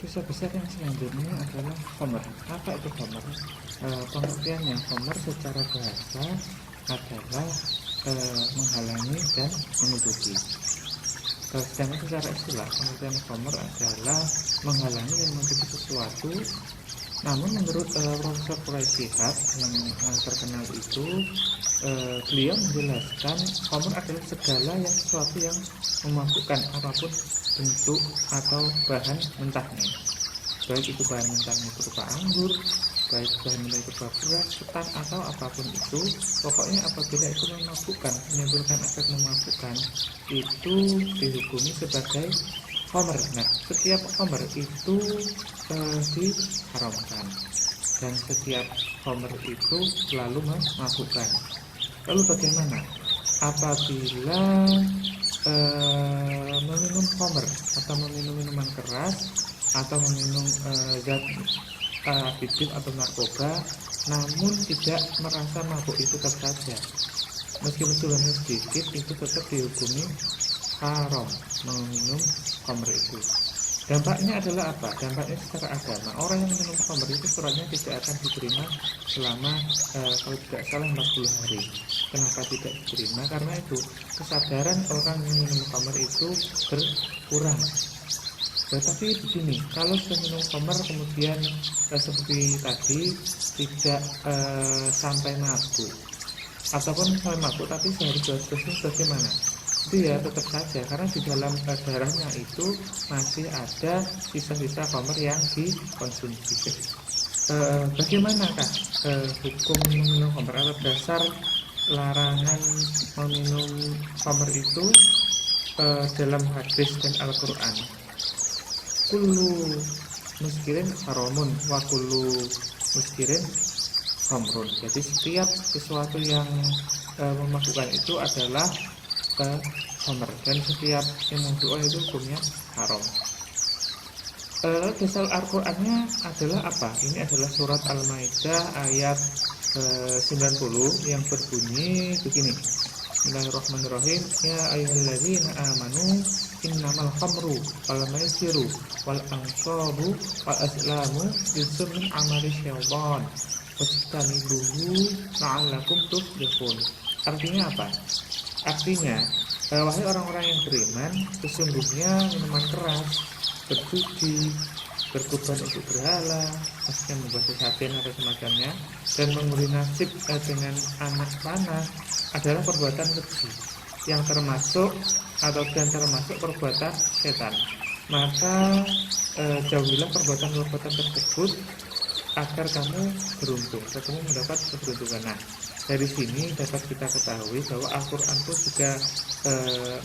Dosa besar yang selanjutnya adalah khamr. Apa itu khamr? Pengertiannya khamr secara bahasa adalah menghalangi dan menutupi. Sedangkan secara istilah pengertian khamr adalah menghalangi dan menutupi sesuatu. Namun menurut Profesor Quraisy Shihab yang terkenal itu, beliau menjelaskan khamr adalah segala sesuatu yang memabukkan apapun bentuk atau bahan mentahnya, baik itu bahan mentahnya berupa anggur, baik bahan mentahnya berupa beras, ketan atau apapun itu. Pokoknya apabila itu memabukkan, menimbulkan efek memabukkan, itu dihukumi sebagai khamr. Nah, setiap khamr itu diharamkan, dan setiap khamr itu selalu memabukkan. Lalu bagaimana apabila meminum khamr atau meminum minuman keras atau meminum zat adiktif atau narkoba, namun tidak merasa mabuk? Itu tetap saja, meskipun jumlahnya sedikit, itu tetap dihukumi haram meminum khamr itu. Dampaknya adalah apa? Dampaknya secara agama, orang yang minum khamr itu suratnya tidak akan diterima selama kalau tidak salah 40 hari. Kenapa tidak diterima? Karena itu kesadaran orang yang minum khamr itu berkurang. Tetapi begini, kalau sudah minum khamr kemudian seperti tadi tidak sampai mabuk, ataupun sampai mabuk tapi sehari dua hari bagaimana? Itu ya tetap saja, karena di dalam darahnya itu masih ada sisa-sisa khamr yang dikonsumsi. Bagaimanakah hukum meminum khamr atau dasar larangan meminum khamr itu dalam hadis dan Al-Quran? Kullu muskirin haramun wa kullu muskirin khamrun. Jadi setiap sesuatu yang memabukkan itu adalah khamr, dan setiap yang memabukkan itu hukumnya haram. Dasar Al-Qur'annya adalah apa? Ini adalah surat Al-Maidah ayat 90 yang berbunyi begini. Bismillahirrahmanirrahim. Ya ayyuhalladzina amanu innamal khamru wal maisiru wal ansabu wal azlamu rijsun min amali syaitan fajtanibuhu la'allakum tuflihun. Artinya apa? Artinya, wahai orang-orang yang beriman, sesungguhnya minuman keras, berjudi, berkorban untuk berhala, maksudnya membuat sesajen atau semacamnya, dan mengundi nasib dengan anak panah adalah perbuatan keji yang termasuk perbuatan setan. Maka jauhilah perbuatan tersebut agar kamu beruntung, kamu mendapat keberuntungan. Nah, dari sini dapat kita ketahui bahwa Al-Quran itu juga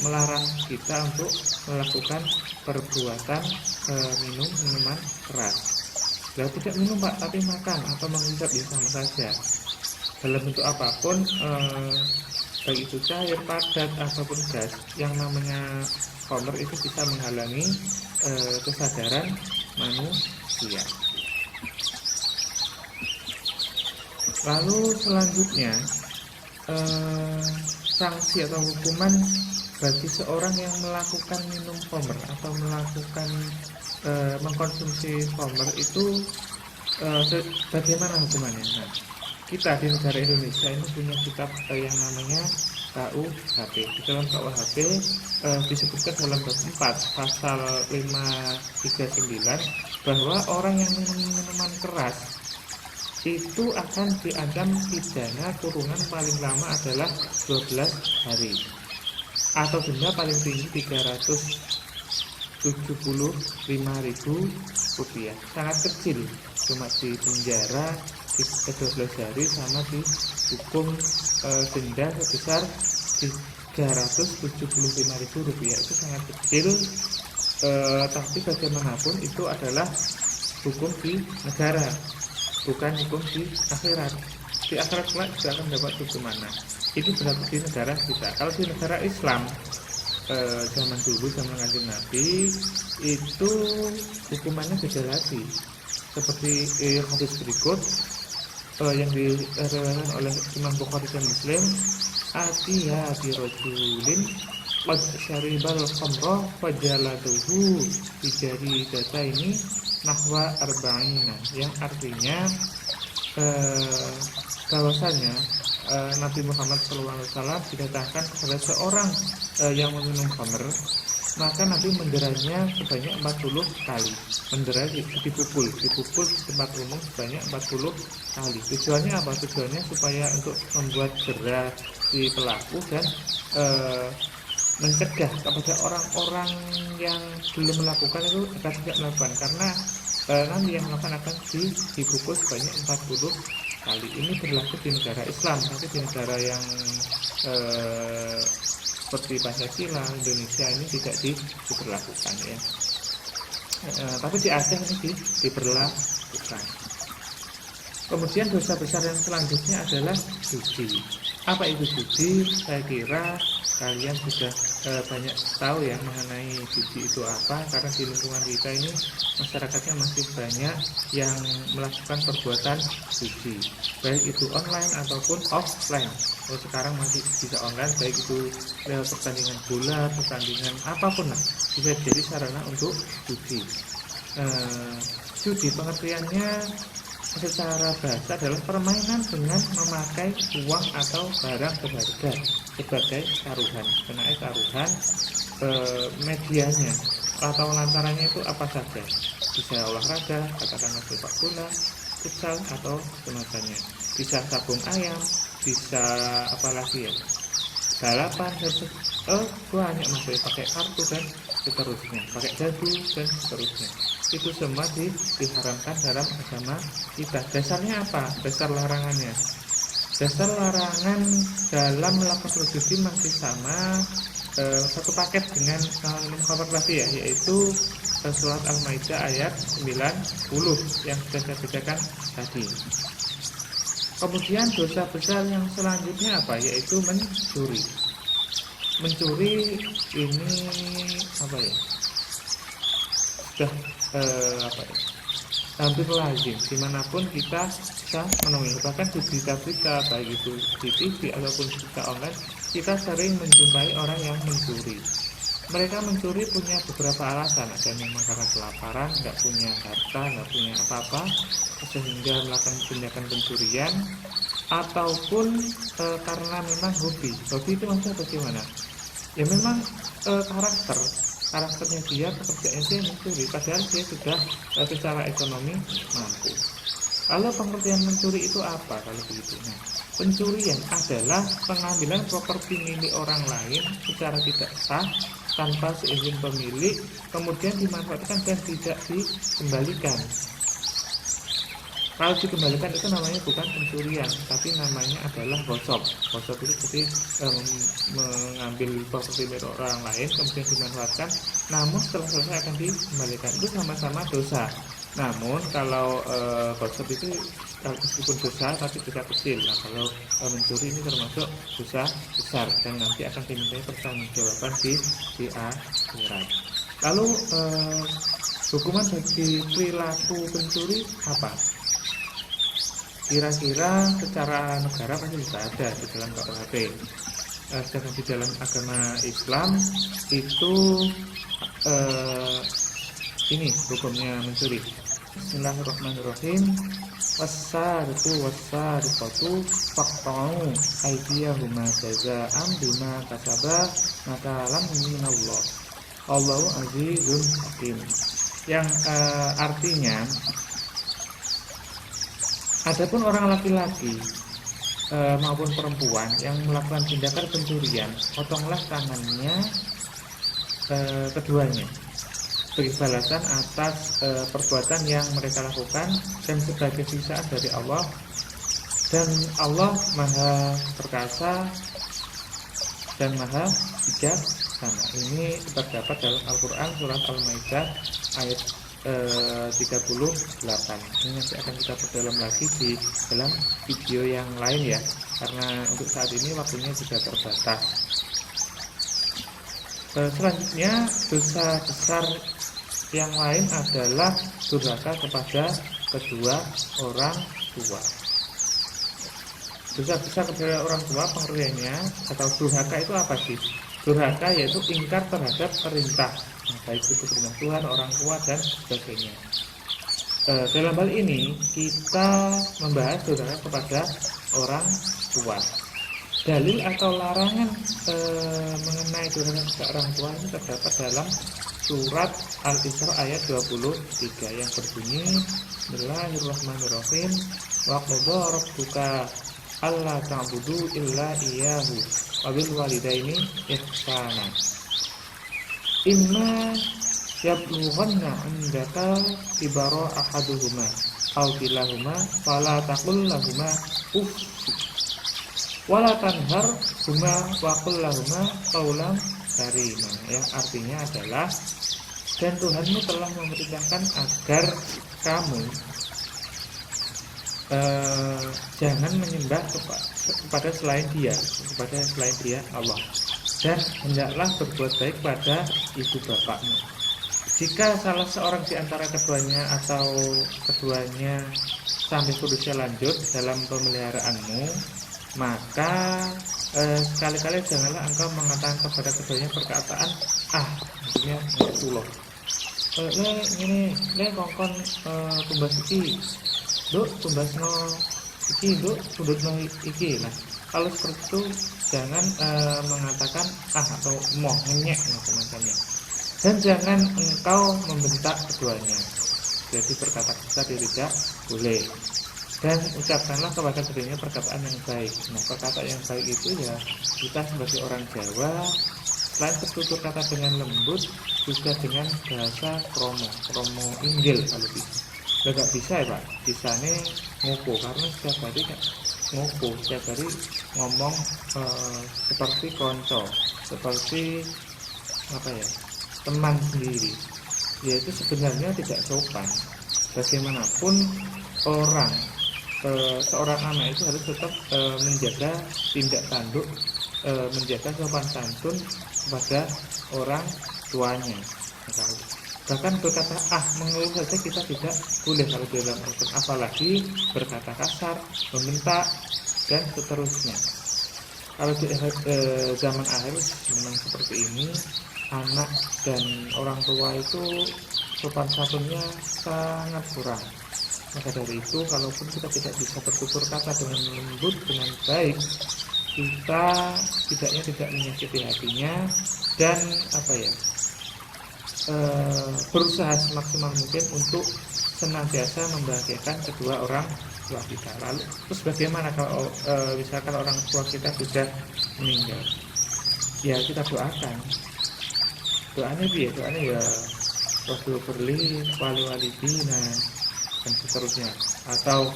melarang kita untuk melakukan perbuatan minum minuman keras. Lalu tidak minum Pak, tapi makan atau menghisap ya sama saja. Dalam bentuk apapun, baik itu cair, padat ataupun gas, yang namanya khamr itu bisa menghalangi kesadaran manusia. Lalu selanjutnya sanksi atau hukuman bagi seorang yang melakukan minum khamr atau melakukan mengkonsumsi khamr itu bagaimana hukumannya? Nah, kita di negara Indonesia ini punya kitab yang namanya KUHP. Di dalam KUHP disebutkan dalam bab 4 pasal 539 bahwa orang yang minum minuman keras itu akan diancam pidana kurungan paling lama adalah 12 hari atau denda paling tinggi 375.000 rupiah. Sangat kecil, cuma di penjara 12 hari sama dihukum denda sebesar 375.000 rupiah. Itu sangat kecil, tapi bagaimanapun itu adalah hukum di negara, bukan hukum di akhirat. Di akhirat kelak juga akan mendapat hukuman. Nah, itu berlaku di negara kita. Kalau di negara Islam zaman dulu, zaman Kanjeng Nabi, itu hukumannya beda lagi. Seperti hadis berikut yang diriwayatkan oleh Imam Bukhari dan Muslim, atiya bi rajulin qad syaribal khamra fajaladuhu bi jaridataini nahwa arba'ina, yang artinya bahwasanya Nabi Muhammad SAW dikatakan kepada seorang yang meminum khamr, maka Nabi menderanya sebanyak 40 kali. Mendera dipukul di tempat umum sebanyak 40 kali. Tujuannya apa? Tujuannya supaya untuk membuat jerah si pelaku dan mencegah kepada orang-orang yang belum melakukan itu agar tidak melakukan, karena nanti yang melakukan akan dipukul sebanyak 40 kali. Ini berlaku di negara Islam, tapi di negara yang seperti Pancasila, Indonesia ini tidak diberlakukan ya. Tapi di Aceh ini diberlakukan. Kemudian dosa besar yang selanjutnya adalah judi. Apa itu judi? Saya kira kalian sudah banyak tahu ya mengenai judi itu apa, karena di lingkungan kita ini masyarakatnya masih banyak yang melakukan perbuatan judi, baik itu online ataupun offline. Kalau sekarang masih bisa online, baik itu lewat pertandingan bola, pertandingan apapun lah, bisa jadi sarana untuk judi. Judi pengertiannya secara bahasa adalah permainan dengan memakai uang atau barang berharga sebagai taruhan. Sebenarnya taruhan medianya atau lantarannya itu apa saja, bisa olahraga, katakanlah sepak bola, futsal atau semacamnya, bisa sabung ayam, bisa apalagi ya, balapan dan banyak, masih pakai kartu dan seterusnya, pakai jadu dan seterusnya. Itu semua diharamkan dalam agama kita. Dasarnya apa? Dasar larangannya. Dasar larangan dalam melakukan judi masih sama, satu paket dengan khabar tadi ya, yaitu surat Al-Maidah ayat 90 yang sudah saya bacakan tadi. Kemudian dosa besar yang selanjutnya apa? Yaitu mencuri. Mencuri ini apa ya? Sudah hampir lazim dimanapun kita bisa menemui, bahkan di berita-berita baik itu di TV ataupun berita online, kita sering menjumpai orang yang mencuri. Mereka mencuri punya beberapa alasan. Ada yang memang karena kelaparan, nggak punya harta, nggak punya apa-apa, sehingga melakukan tindakan pencurian, ataupun karena memang hobi. Hobi itu maksudnya bagaimana? Ya memang karakternya dia, pekerjaannya dia mencuri, padahal dia sudah secara ekonomi mampu. Lalu pengertian mencuri itu apa kalau begitu? Nah, pencurian adalah pengambilan properti milik orang lain secara tidak sah tanpa seizin pemilik, kemudian dimanfaatkan dan tidak dikembalikan. Kalau dikembalikan itu namanya bukan pencurian, tapi namanya adalah gosok. Gosok itu jadi mengambil properti milik orang lain kemudian dimanfaatkan, namun setelah selesai akan dikembalikan. Itu sama-sama dosa. Namun kalau gosok itu meskipun dosa tapi dosa kecil. Nah, kalau mencuri ini termasuk dosa besar dan nanti akan dimintai pertanggungjawaban di akhirat. Lalu hukuman bagi perilaku pencuri apa? Kira-kira secara negara pasti bisa ada di dalam KUHP. Sedangkan di dalam agama Islam itu ini hukumnya mencuri. Bismillahirrahmanirrahim. Wassariqu wassariqatu faqta'u aydiyahuma jazaa'an bima kasaba nakalan minallah. Allahu azizun hakim. Yang artinya, adapun orang laki-laki maupun perempuan yang melakukan tindakan pencurian, potonglah tangannya keduanya sebagai balasan atas perbuatan yang mereka lakukan dan sebagai siksaan dari Allah, dan Allah Maha Perkasa dan Maha Bijaksana. Ini terdapat dalam Al-Quran surat Al-Maidah ayat 38. Ini nanti akan kita perdalam lagi di dalam video yang lain ya, karena untuk saat ini waktunya juga terbatas. Selanjutnya dosa besar yang lain adalah durhaka kepada kedua orang tua. Dosa besar kepada orang tua pengertiannya atau durhaka itu apa sih? Durhaka yaitu ingkar terhadap perintah, baik itu perintah Tuhan, orang tua dan sebagainya. Dalam hal ini kita membahas durhaka kepada orang tua. Dalil atau larangan mengenai durhaka kepada orang tua ini terdapat dalam surat Al-Isra ayat 23 yang berbunyi Bismillahirrahmanirrahim wa qadha rabbuka alla ta'budu illa iyyahu wa bil walidaini ihsana imma yablughanna 'indaka kibara ahaduhuma aw kilahuma fala taqul lahumā uff wala tanhar huma wa qul lahumā qawlan karima. Yang artinya adalah dan Tuhanmu telah memerintahkan agar kamu jangan menyembah kepada selain dia Allah, dan hendaklah berbuat baik pada ibu bapakmu. Jika salah seorang di antara keduanya atau keduanya sampai putusnya lanjut dalam pemeliharaanmu, maka sekali-kali janganlah engkau mengatakan kepada keduanya perkataan maksudnya ngatuloh le kongkon tumbas iki duk tumbasno iki duk sudutno iki. Nah, kalau seperti itu jangan mengatakan atau moh ngenyek semacamnya, dan jangan engkau membentak keduanya. Jadi berkata kasar tidak boleh, dan ucapkanlah kepada keduanya perkataan yang baik. Nah, perkataan yang baik itu ya kita sebagai orang Jawa selain bertutur kata dengan lembut juga dengan bahasa kromo inggil kalau bisa. Gak bisa ya Pak, bisanya ngopo, karena setiap hari ngopo, setiap hari ngomong seperti konco, seperti teman sendiri. Ya itu sebenarnya tidak sopan. Bagaimanapun seorang anak itu harus tetap menjaga tindak tanduk, menjaga sopan santun kepada orang tuanya. Bahkan berkata mengeluh saja kita tidak boleh kalau dalam Al-Quran, apalagi berkata kasar, membentak, dan seterusnya. Kalau di zaman akhir memang seperti ini, anak dan orang tua itu sopan santunnya sangat kurang. Maka dari itu, kalaupun kita tidak bisa bertutur kata dengan lembut, dengan baik, kita tidaknya tidak menyakiti hatinya, dan berusaha semaksimal mungkin untuk senantiasa membahagiakan kedua orang tua kita. Lalu terus bagaimana kalau misalkan orang tua kita sudah meninggal? Ya kita doakan. Doanya ya wabil berli wali-walidina dan seterusnya, atau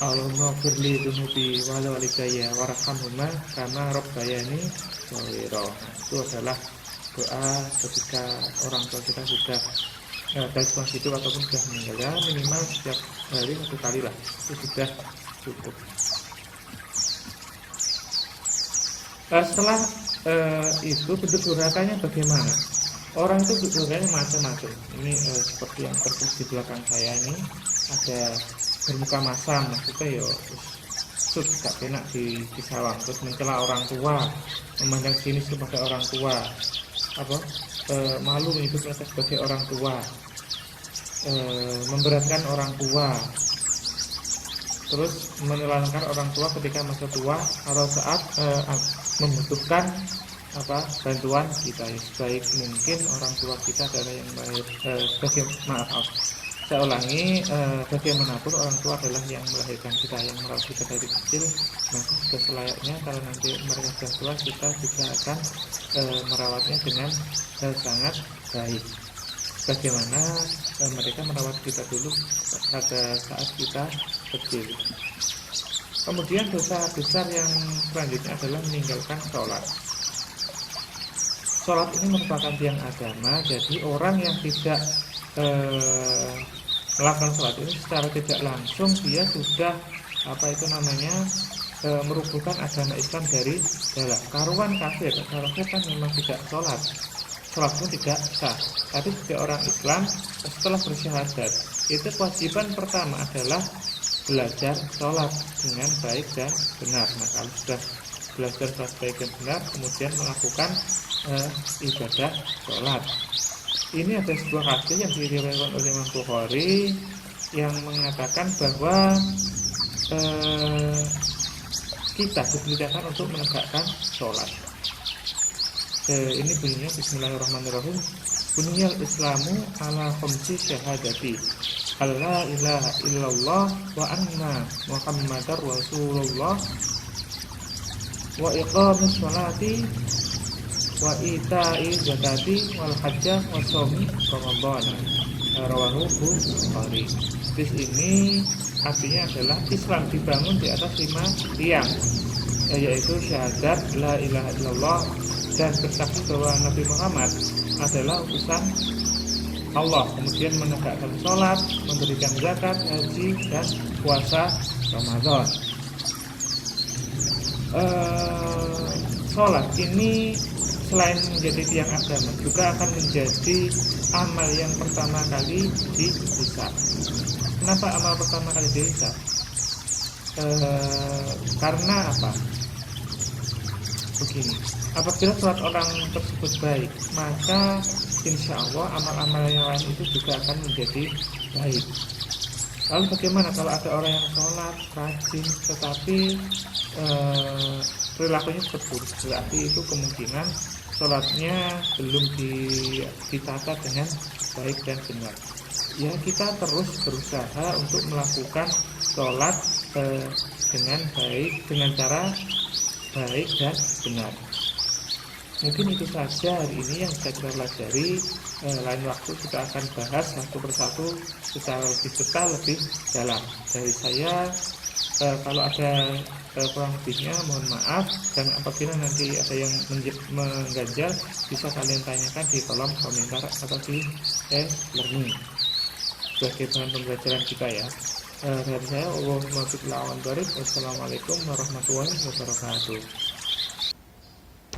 Allahumma firli dunubi wali-walidaya warhamhuma kama rabbayani shaghira. Itu adalah doa ketika orang tua kita sudah baik masih hidup ataupun sudah meninggal, ya minimal setiap hari 1 kali lah, itu sudah cukup. Setelah itu bentuk durhakanya bagaimana? Orang itu bentuk durhakanya macam-macam. Ini seperti yang tertulis di belakang saya ini, ada bermuka masam, maksudnya gak enak di sawang, terus mencela orang tua, memandang sinis kepada orang tua, malu menyebut mereka sebagai orang tua, memberatkan orang tua, terus menelankan orang tua ketika masa tua atau saat membutuhkan bantuan kita. Sebaik mungkin orang tua kita adalah yang saya ulangi, bagaimanapun orang tua adalah yang melahirkan kita, yang merawat kita dari kecil. Maka sudah selayaknya kalau nanti mereka sudah tua, kita juga akan merawatnya dengan sangat baik. Bagaimana mereka merawat kita dulu pada saat kita kecil. Kemudian dosa besar yang selanjutnya adalah meninggalkan sholat. Sholat ini merupakan tiang agama, jadi orang yang tidak melakukan sholat ini secara tidak langsung dia sudah merubuhkan agama Islam dari dalam. Karuan kafir kan memang tidak sholat pun tidak sah. Tapi sebagai orang Islam setelah bersyahadat, itu kewajiban pertama adalah belajar sholat dengan baik dan benar. Nah, kalau sudah belajar sholat baik dan benar, kemudian melakukan ibadah sholat. Ini ada sebuah hadis yang diriwayatkan oleh Imam Bukhari yang mengatakan bahwa kita diperintahkan untuk menegakkan sholat. Ini bunyinya Bismillahirrahmanirrahim. Bunyal Islamu ala khamsi syahadati alla ilaha illallah wa anna Muhammadar Rasulullah wa iqamis sholati wa ita'i zakati wal hajjah wa shaumi Ramadan. Rawahu Bukhari. Hadis ini artinya adalah Islam dibangun di atas 5 tiang, yaitu syahadat la ilaha illallah dan bersaksi bahwa Nabi Muhammad adalah utusan Allah, kemudian menegakkan sholat, memberikan zakat, haji, dan puasa Ramadan. Sholat ini selain menjadi tiang agama juga akan menjadi amal yang pertama kali dihisab. Kenapa amal pertama kali dihisab? Karena apa? Begini, apabila sholat orang tersebut baik, maka insya Allah amal-amal yang lain itu juga akan menjadi baik. Lalu bagaimana kalau ada orang yang sholat rajin tetapi perilakunya buruk? Berarti itu kemungkinan sholatnya belum ditata dengan baik dan benar. Ya, kita terus berusaha untuk melakukan sholat dengan baik, dengan cara baik dan benar. Mungkin itu saja hari ini yang bisa kita pelajari. Lain waktu kita akan bahas satu persatu secara lebih detail, lebih dalam. Dari saya, kalau ada kurang lebihnya mohon maaf, dan apabila nanti ada yang mengganjal bisa kalian tanyakan di kolom komentar atau di learning sebagai bahan pembelajaran kita ya. Dari saya, Wassalamualaikum warahmatullahi wabarakatuh.